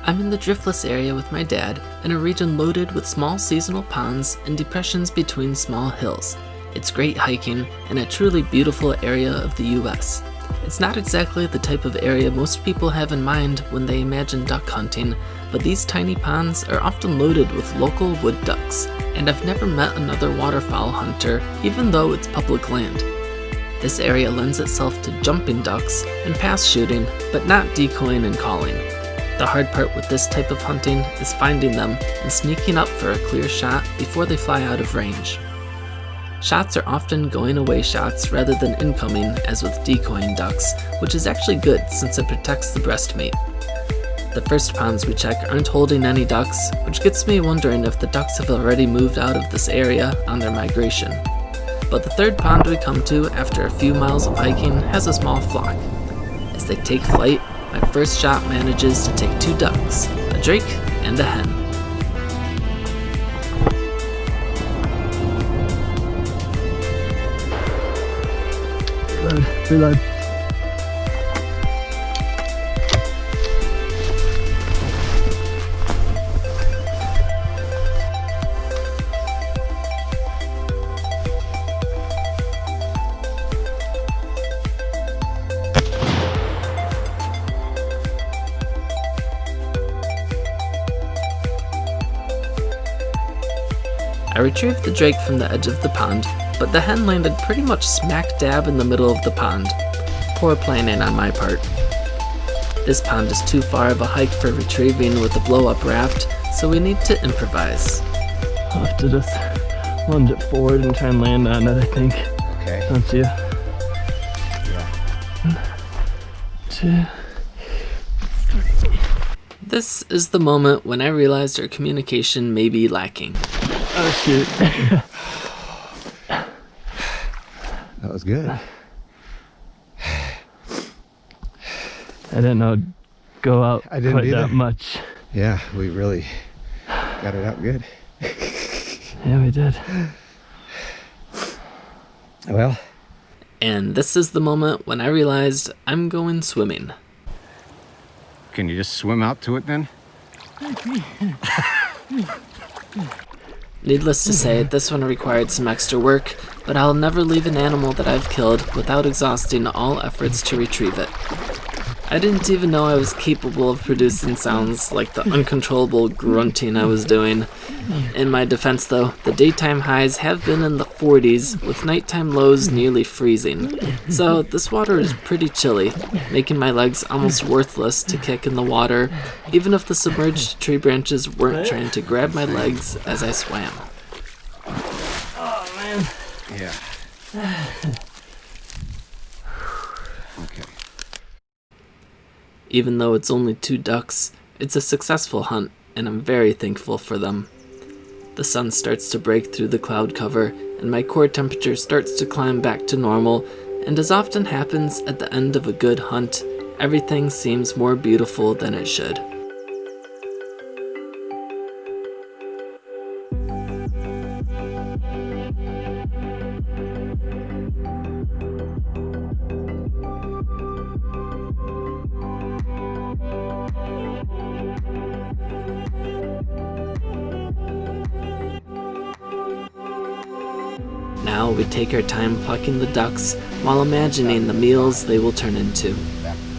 I'm in the driftless area with my dad, in a region loaded with small seasonal ponds and depressions between small hills. It's great hiking and a truly beautiful area of the US. It's not exactly the type of area most people have in mind when they imagine duck hunting, but these tiny ponds are often loaded with local wood ducks, and I've never met another waterfowl hunter, even though it's public land. This area lends itself to jumping ducks and pass shooting, but not decoying and calling. The hard part with this type of hunting is finding them and sneaking up for a clear shot before they fly out of range. Shots are often going away shots rather than incoming, as with decoying ducks, which is actually good since it protects the breastmate. The first ponds we check aren't holding any ducks, which gets me wondering if the ducks have already moved out of this area on their migration. But the third pond we come to after a few miles of hiking has a small flock. As they take flight, my first shot manages to take 2 ducks, a drake and a hen. Reload. I retrieved the drake from the edge of the pond, but the hen landed pretty much smack dab in the middle of the pond. Poor planning on my part. This pond is too far of a hike for retrieving with a blow-up raft, so we need to improvise. I'll have to just lunge it forward and try and land on it, I think. Okay. Don't you? Yeah. 1, 2, 3. This is the moment when I realized our communication may be lacking. Oh shoot. That was good. I didn't know it'd go out I didn't quite either. that much. Yeah, we really got it out good. Yeah, we did. Well. And this is the moment when I realized I'm going swimming. Can you just swim out to it then? Needless to say, this one required some extra work, but I'll never leave an animal that I've killed without exhausting all efforts to retrieve it. I didn't even know I was capable of producing sounds like the uncontrollable grunting I was doing. In my defense though, the daytime highs have been in the 40s, with nighttime lows nearly freezing. So this water is pretty chilly, making my legs almost worthless to kick in the water, even if the submerged tree branches weren't trying to grab my legs as I swam. Oh man. Yeah. Okay. Even though it's only 2 ducks, it's a successful hunt, and I'm very thankful for them. The sun starts to break through the cloud cover, and my core temperature starts to climb back to normal, and as often happens at the end of a good hunt, everything seems more beautiful than it should. Now we take our time plucking the ducks while imagining the meals they will turn into.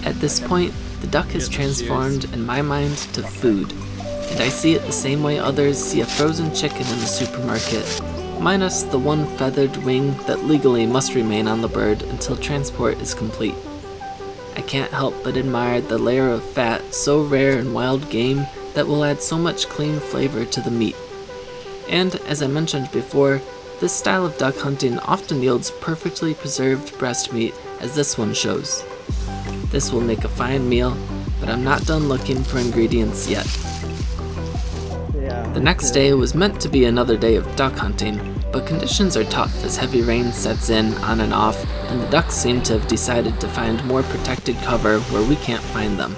At this point, the duck is transformed in my mind to food, and I see it the same way others see a frozen chicken in the supermarket, minus the one feathered wing that legally must remain on the bird until transport is complete. I can't help but admire the layer of fat so rare in wild game that will add so much clean flavor to the meat. And, as I mentioned before, this style of duck hunting often yields perfectly preserved breast meat, as this one shows. This will make a fine meal, but I'm not done looking for ingredients yet. The next day was meant to be another day of duck hunting, but conditions are tough as heavy rain sets in on and off, and the ducks seem to have decided to find more protected cover where we can't find them.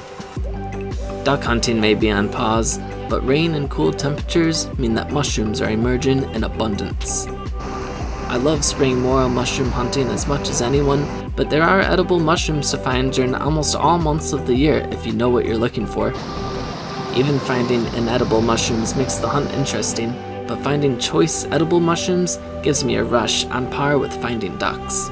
Duck hunting may be on pause, but rain and cool temperatures mean that mushrooms are emerging in abundance. I love spring morel mushroom hunting as much as anyone, but there are edible mushrooms to find during almost all months of the year if you know what you're looking for. Even finding inedible mushrooms makes the hunt interesting, but finding choice edible mushrooms gives me a rush on par with finding ducks.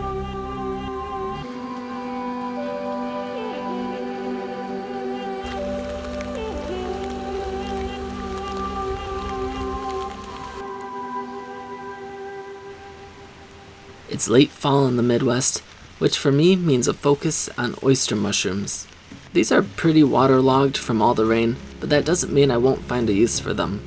It's late fall in the Midwest, which for me means a focus on oyster mushrooms. These are pretty waterlogged from all the rain, but that doesn't mean I won't find a use for them.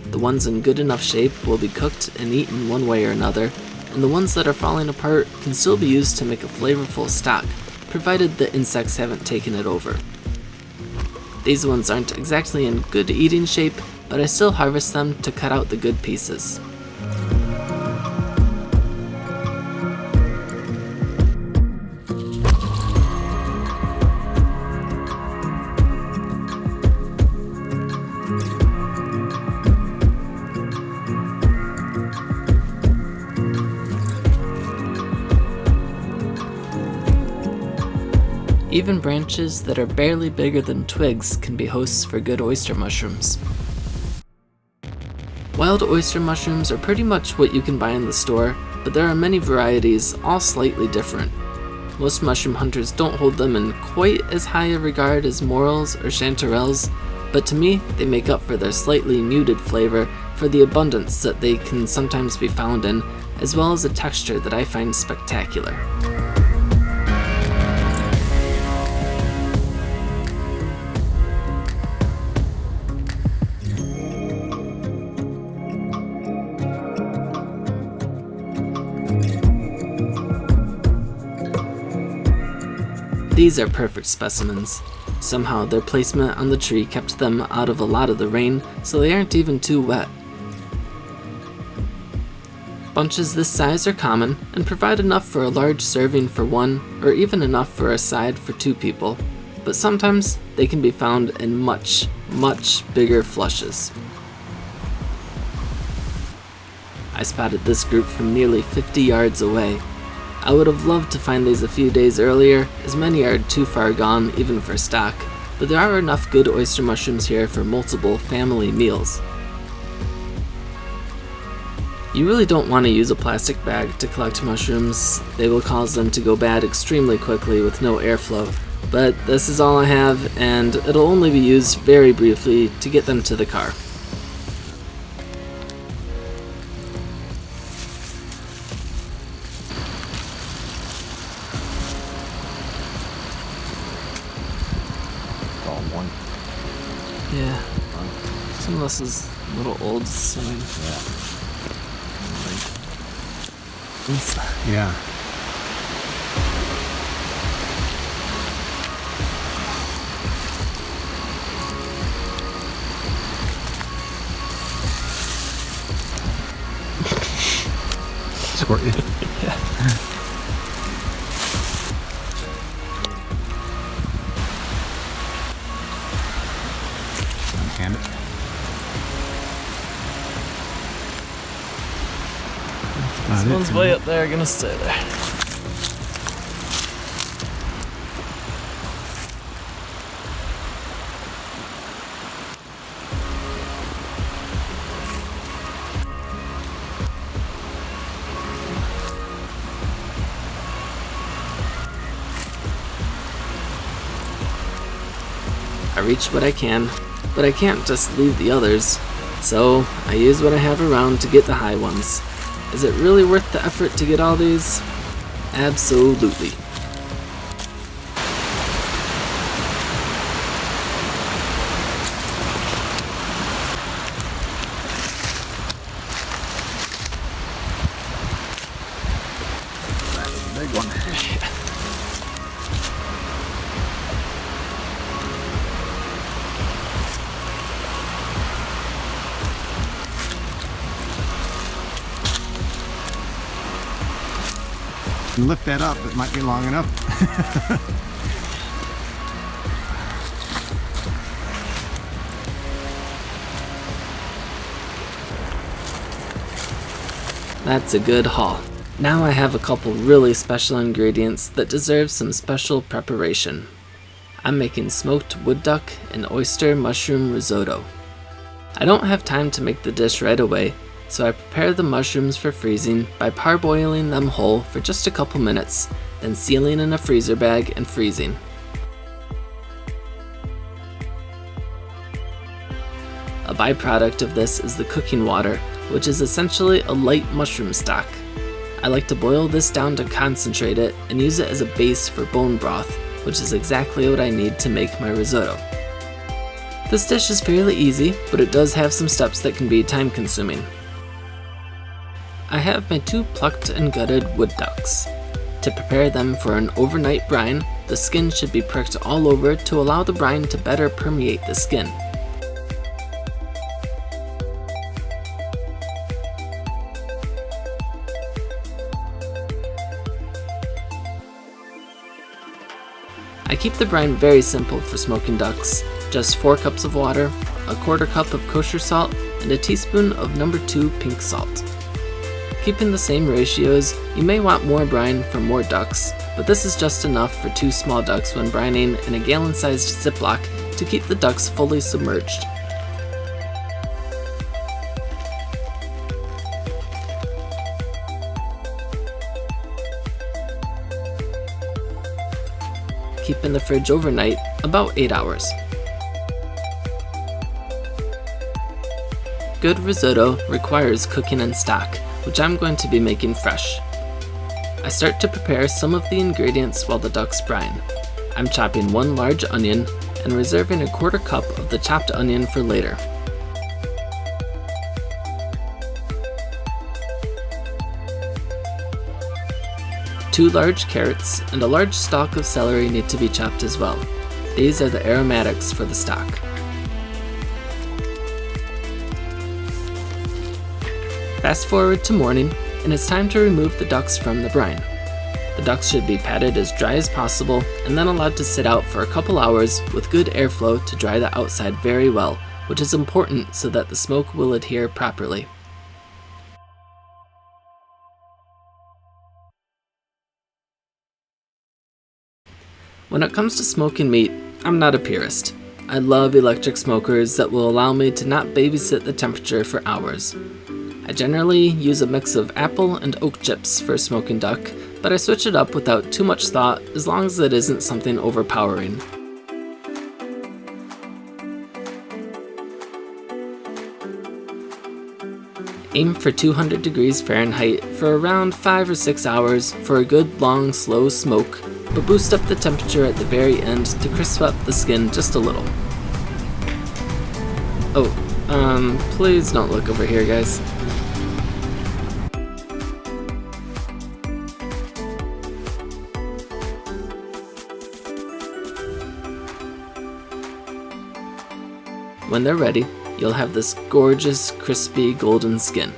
The ones in good enough shape will be cooked and eaten one way or another, and the ones that are falling apart can still be used to make a flavorful stock, provided the insects haven't taken it over. These ones aren't exactly in good eating shape, but I still harvest them to cut out the good pieces. Even branches that are barely bigger than twigs can be hosts for good oyster mushrooms. Wild oyster mushrooms are pretty much what you can buy in the store, but there are many varieties, all slightly different. Most mushroom hunters don't hold them in quite as high a regard as morels or chanterelles, but to me, they make up for their slightly muted flavor for the abundance that they can sometimes be found in, as well as a texture that I find spectacular. These are perfect specimens. Somehow their placement on the tree kept them out of a lot of the rain, so they aren't even too wet. Bunches this size are common and provide enough for a large serving for one, or even enough for a side for two people, but sometimes they can be found in much, much bigger flushes. I spotted this group from nearly 50 yards away. I would have loved to find these a few days earlier, as many are too far gone even for stock, but there are enough good oyster mushrooms here for multiple family meals. You really don't want to use a plastic bag to collect mushrooms. They will cause them to go bad extremely quickly with no airflow, but this is all I have, and it'll only be used very briefly to get them to the car. Yeah, some of this is a little old, so Yeah. Squirt you. Yeah. Hand it. This one's way up there, gonna stay there. I reach what I can, but I can't just leave the others, so I use what I have around to get the high ones. Is it really worth the effort to get all these? Absolutely. That's a big one. You lift that up, it might be long enough. That's a good haul. Now I have a couple really special ingredients that deserve some special preparation. I'm making smoked wood duck and oyster mushroom risotto. I don't have time to make the dish right away, so I prepare the mushrooms for freezing by parboiling them whole for just a couple minutes, then sealing in a freezer bag and freezing. A byproduct of this is the cooking water, which is essentially a light mushroom stock. I like to boil this down to concentrate it and use it as a base for bone broth, which is exactly what I need to make my risotto. This dish is fairly easy, but it does have some steps that can be time consuming. I have my 2 plucked and gutted wood ducks. To prepare them for an overnight brine, the skin should be pricked all over to allow the brine to better permeate the skin. I keep the brine very simple for smoking ducks, just 4 cups of water, a 1/4 cup of kosher salt, and a teaspoon of No. 2 pink salt. Keeping the same ratios, you may want more brine for more ducks, but this is just enough for 2 small ducks when brining in a gallon-sized Ziploc to keep the ducks fully submerged. Keep in the fridge overnight, about 8 hours. Good risotto requires cooking in stock, which I'm going to be making fresh. I start to prepare some of the ingredients while the ducks brine. I'm chopping 1 large onion and reserving a 1/4 cup of the chopped onion for later. Two large carrots and a large stalk of celery need to be chopped as well. These are the aromatics for the stock. Fast forward to morning, and it's time to remove the ducks from the brine. The ducks should be patted as dry as possible and then allowed to sit out for a couple hours with good airflow to dry the outside very well, which is important so that the smoke will adhere properly. When it comes to smoking meat, I'm not a purist. I love electric smokers that will allow me to not babysit the temperature for hours. I generally use a mix of apple and oak chips for smoking duck, but I switch it up without too much thought as long as it isn't something overpowering. Aim for 200 degrees Fahrenheit for around 5 or 6 hours for a good long slow smoke, but boost up the temperature at the very end to crisp up the skin just a little. Please don't look over here, guys. When they're ready, you'll have this gorgeous, crispy, golden skin.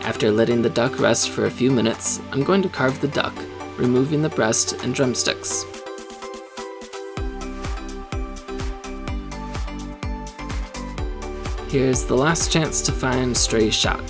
After letting the duck rest for a few minutes, I'm going to carve the duck, removing the breast and drumsticks. Here's the last chance to find stray shot.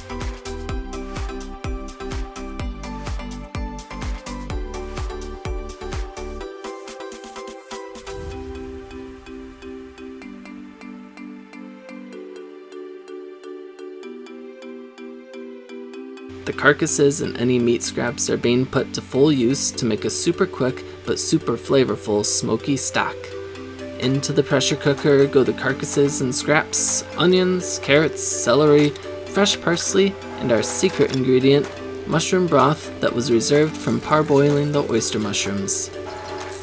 The carcasses and any meat scraps are being put to full use to make a super quick but super flavorful smoky stock. Into the pressure cooker go the carcasses and scraps, onions, carrots, celery, fresh parsley, and our secret ingredient, mushroom broth that was reserved from parboiling the oyster mushrooms.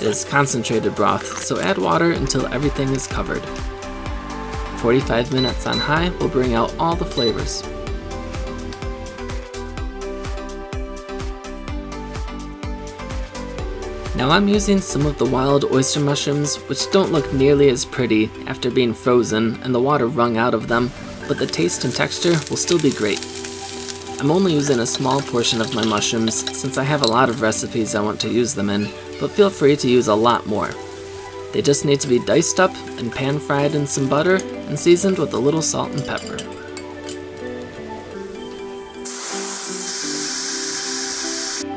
It is concentrated broth, so add water until everything is covered. 45 minutes on high will bring out all the flavors. Now I'm using some of the wild oyster mushrooms, which don't look nearly as pretty after being frozen and the water wrung out of them, but the taste and texture will still be great. I'm only using a small portion of my mushrooms since I have a lot of recipes I want to use them in, but feel free to use a lot more. They just need to be diced up and pan fried in some butter and seasoned with a little salt and pepper.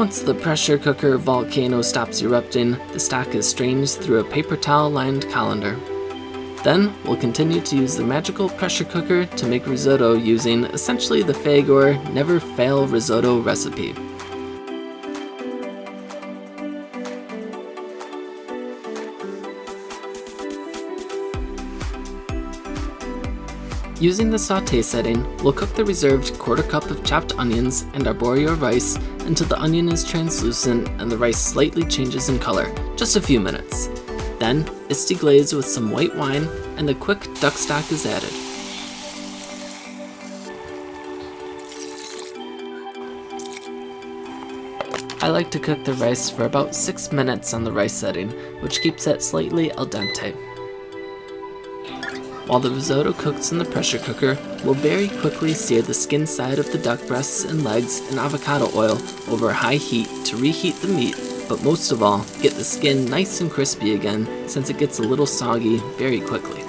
Once the pressure cooker volcano stops erupting, the stock is strained through a paper towel-lined colander. Then, we'll continue to use the magical pressure cooker to make risotto using essentially the Fagor never-fail risotto recipe. Using the sauté setting, we'll cook the reserved quarter cup of chopped onions and arborio rice until the onion is translucent and the rice slightly changes in color, just a few minutes. Then, it's deglazed with some white wine and the quick duck stock is added. I like to cook the rice for about 6 minutes on the rice setting, which keeps it slightly al dente. While the risotto cooks in the pressure cooker, we'll very quickly sear the skin side of the duck breasts and legs in avocado oil over high heat to reheat the meat, but most of all, get the skin nice and crispy again since it gets a little soggy very quickly.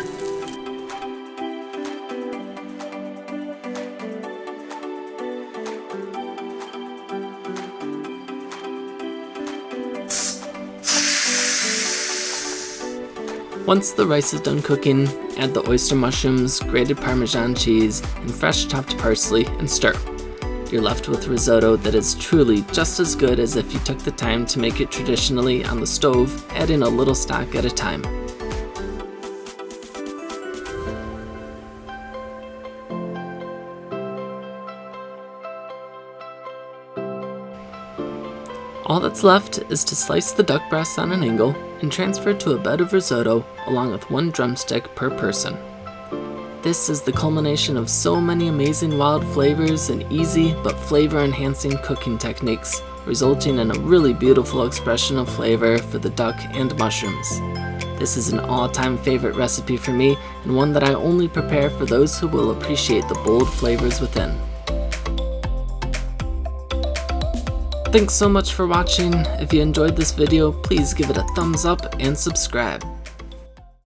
Once the rice is done cooking, add the oyster mushrooms, grated Parmesan cheese, and fresh chopped parsley and stir. You're left with risotto that is truly just as good as if you took the time to make it traditionally on the stove, adding a little stock at a time. All that's left is to slice the duck breasts on an angle and transfer to a bed of risotto along with 1 drumstick per person. This is the culmination of so many amazing wild flavors and easy but flavor-enhancing cooking techniques, resulting in a really beautiful expression of flavor for the duck and mushrooms. This is an all-time favorite recipe for me and one that I only prepare for those who will appreciate the bold flavors within. Thanks so much for watching. If you enjoyed this video, please give it a thumbs up and subscribe.